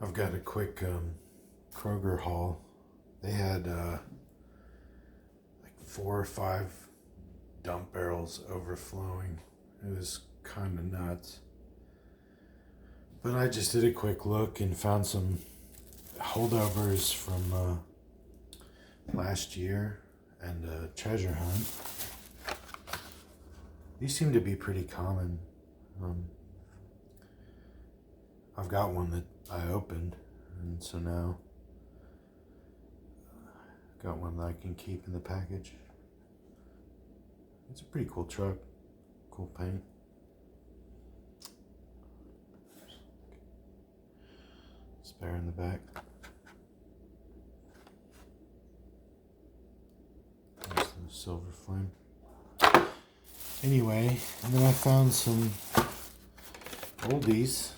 I've got a quick Kroger haul. They had like 4 or 5 dump barrels overflowing. It was kind of nuts. But I just did a quick look and found some holdovers from last year and a treasure hunt. These seem to be pretty common. I've got one that I opened, and so now I've got one that I can keep in the package. It's a pretty cool truck, cool paint. Spare in the back. There's the silver flame. Anyway, and then I found some oldies.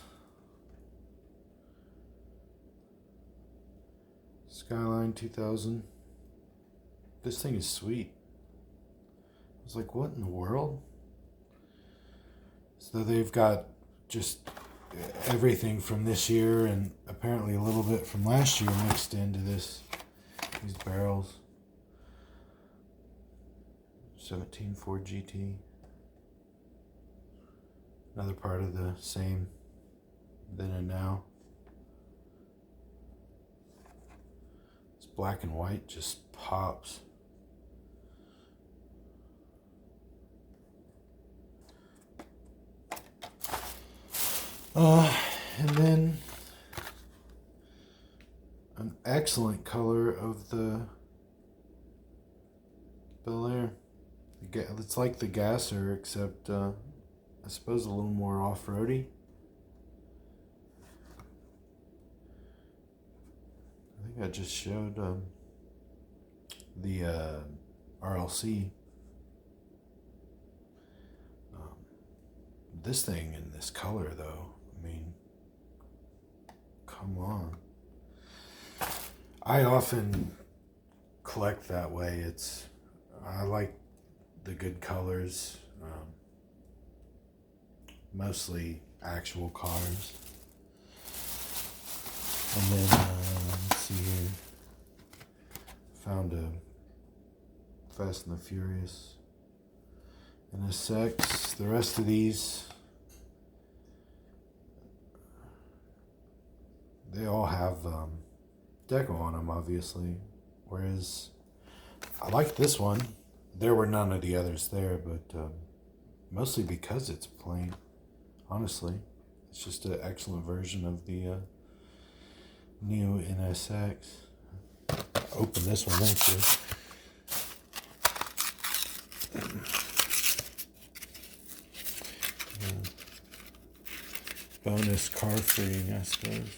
Skyline 2000. This thing is sweet. I was like, what in the world? So they've got just everything from this year and apparently a little bit from last year mixed into these barrels. 17 Ford GT. Another part of the same then and now. This black and white just pops. And then an excellent color of the Bel-Air. It's like the Gasser, except I suppose a little more off-roady. I think I just showed the RLC. This thing in this color, though, I mean, come on. I often collect that way. I like the good colors, mostly actual cars. And then, let's see here, found a Fast and the Furious and a Sex. The rest of these, they all have deco on them, obviously. Whereas I like this one. There were none of the others there, but mostly because it's plain. Honestly, it's just an excellent version of the new NSX. Open this one, won't you? Bonus car freeing, I suppose.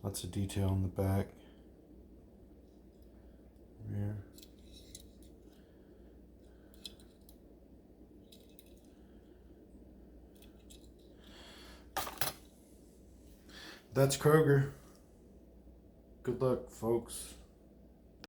Lots of detail on the back. Rear. That's Kroger. Good luck, folks.